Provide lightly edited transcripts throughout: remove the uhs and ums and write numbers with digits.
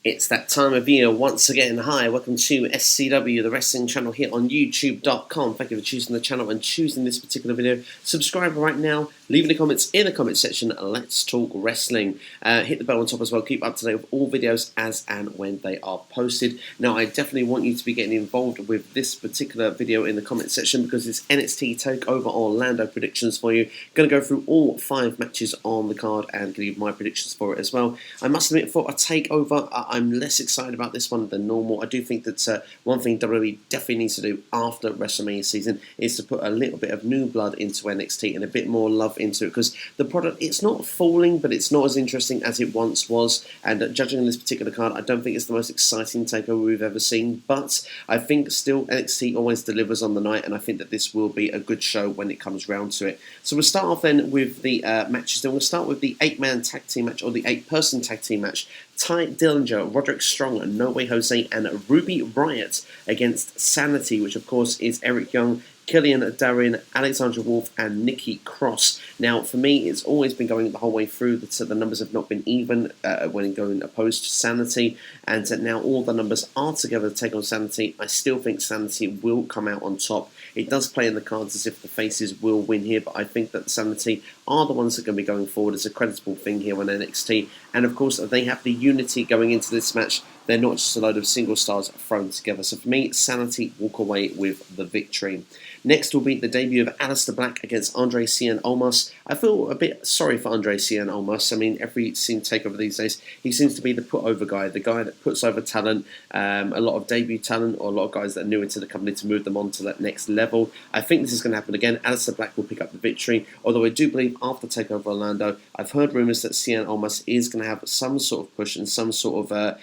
It's that time of year once again. Hi, welcome to SCW, the wrestling channel here on YouTube.com. Thank you for choosing the channel and choosing this particular video. Subscribe right now, leave any comments in the comment section. Let's talk wrestling. Hit the bell on top as well. Keep up to date with all videos as and when they are posted. Now, I definitely want you to be getting involved with this particular video in the comment section because it's NXT Takeover Orlando predictions for you. Going to go through all 5 matches on the card and give you my predictions for it as well. I must admit, for a takeover, I'm less excited about this one than normal. I do think that one thing WWE definitely needs to do after WrestleMania season is to put a little bit of new blood into NXT and a bit more love into it, because the product, it's not falling, but it's not as interesting as it once was. And judging this particular card, I don't think it's the most exciting takeover we've ever seen, but I think still NXT always delivers on the night, and I think that this will be a good show when it comes round to it. So we'll start off then with the matches. Then we'll start with the 8-man tag team match, or the 8-person tag team match. Ty Dillinger, Roderick Strong, No Way Jose, and Ruby Riott against Sanity, which of course is Eric Young, Killian Darin, Alexandra Wolf, and Nikki Cross. Now, for me, it's always been going the whole way through that the numbers have not been even when going opposed to Sanity, and now all the numbers are together to take on Sanity. I still think Sanity will come out on top. It does play in the cards as if the faces will win here, but I think that Sanity are the ones that are going to be going forward. It's a creditable thing here on NXT, and of course, they have the unity going into this match. They're not just a load of single stars thrown together. So for me, Sanity walk away with the victory. Next will be the debut of Alistair Black against Andre Cien Almas. I feel a bit sorry for Andre Cien Almas. I mean, every scene takeover these days, he seems to be the put-over guy, the guy that puts over talent, a lot of debut talent, or a lot of guys that are new into the company to move them on to that next level. I think this is going to happen again. Alistair Black will pick up the victory, although I do believe after Takeover Orlando, I've heard rumours that Cien Almas is going to have some sort of push and some sort of a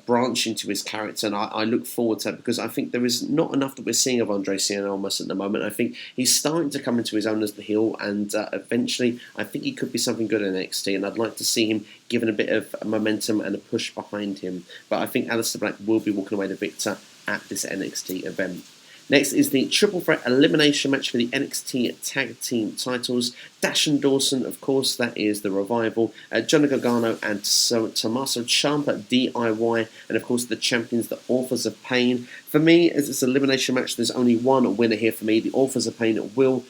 branch into his character, and I look forward to it because I think there is not enough that we're seeing of Andre Cien Almas at the moment. I think he's starting to come into his own as the heel, and eventually I think he could be something good in NXT, and I'd like to see him given a bit of momentum and a push behind him. But I think Alistair Black will be walking away the victor at this NXT event. Next is the Triple Threat Elimination match for the NXT Tag Team titles. Dash and Dawson, of course, that is the Revival. Johnny Gargano and Tommaso Ciampa, DIY. And, of course, the champions, the Authors of Pain. For me, as it's an elimination match, there's only one winner here for me. The Authors of Pain will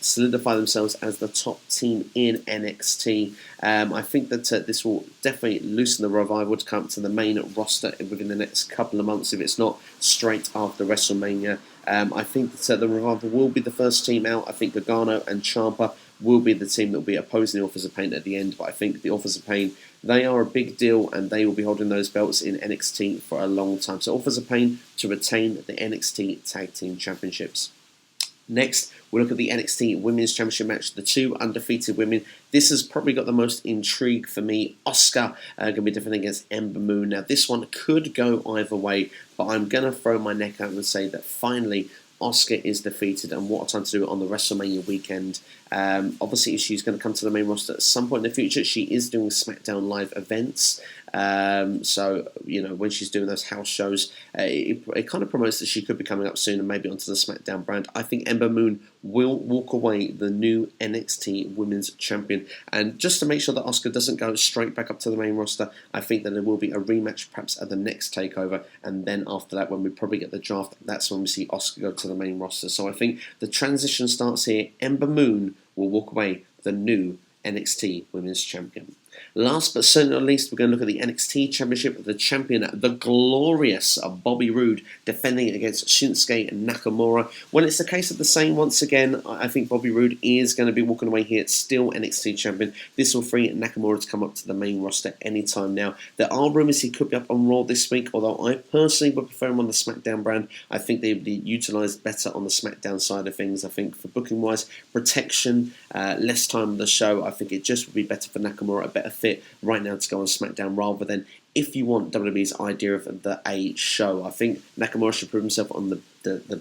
solidify themselves as the top team in NXT. I think that this will definitely loosen the Revival to come to the main roster within the next couple of months, if it's not straight after WrestleMania. I think that the Revival will be the first team out. I think Gargano and Ciampa will be the team that will be opposing the Authors of Pain at the end, but I think the Authors of Pain, they are a big deal, and they will be holding those belts in NXT for a long time. So Authors of Pain to retain the NXT Tag Team Championships. Next, we'll look at the NXT Women's Championship match, the 2 undefeated women. This has probably got the most intrigue for me. Asuka going to be defending against Ember Moon. Now, this one could go either way, but I'm going to throw my neck out and say that finally Asuka is defeated, and what a time to do it on the WrestleMania weekend. Obviously, she's going to come to the main roster at some point in the future. She is doing SmackDown Live events. So, you know, when she's doing those house shows, it kind of promotes that she could be coming up soon and maybe onto the SmackDown brand. I think Ember Moon will walk away the new NXT Women's Champion. And just to make sure that Asuka doesn't go straight back up to the main roster, I think that there will be a rematch perhaps at the next TakeOver. And then after that, when we probably get the draft, that's when we see Asuka go to the main roster. So I think the transition starts here. Ember Moon will walk away the new NXT Women's Champion. Last but certainly not least, we're going to look at the NXT Championship. The champion, the glorious Bobby Roode, defending against Shinsuke Nakamura. Well, it's the case of the same once again. I think Bobby Roode is going to be walking away here, still NXT champion. This will free Nakamura to come up to the main roster anytime now. There are rumours he could be up on Raw this week, although I personally would prefer him on the SmackDown brand. I think they would be utilised better on the SmackDown side of things. I think for booking-wise, protection, less time on the show, I think it just would be better for Nakamura, a better fit right now to go on SmackDown rather than, if you want WWE's idea of the A show. I think Nakamura should prove himself on the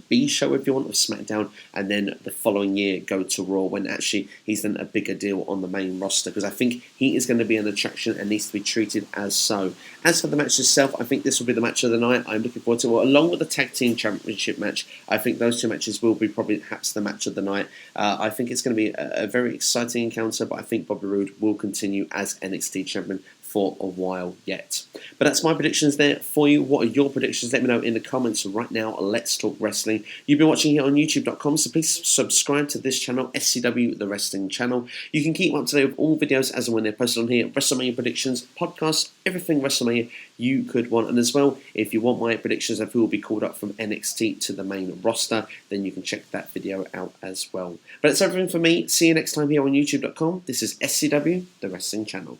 B show, if you want, of SmackDown, and then the following year go to Raw when actually he's then a bigger deal on the main roster, because I think he is going to be an attraction and needs to be treated as so. As for the match itself, I think this will be the match of the night. I'm looking forward to it. Well, along with the Tag Team Championship match, I think those two matches will be probably perhaps the match of the night. I think it's going to be a very exciting encounter, but I think Bobby Roode will continue as NXT champion for a while yet. But that's my predictions there for you. What are your predictions? Let me know in the comments right now. Let's Talk Wrestling. You've been watching here on YouTube.com, so please subscribe to this channel, SCW, the wrestling channel. You can keep up to date with all videos as and when they're posted on here. WrestleMania predictions, podcasts, everything WrestleMania you could want. And as well, if you want my predictions of who will be called up from NXT to the main roster, then you can check that video out as well. But that's everything for me. See you next time here on YouTube.com. This is SCW, the wrestling channel.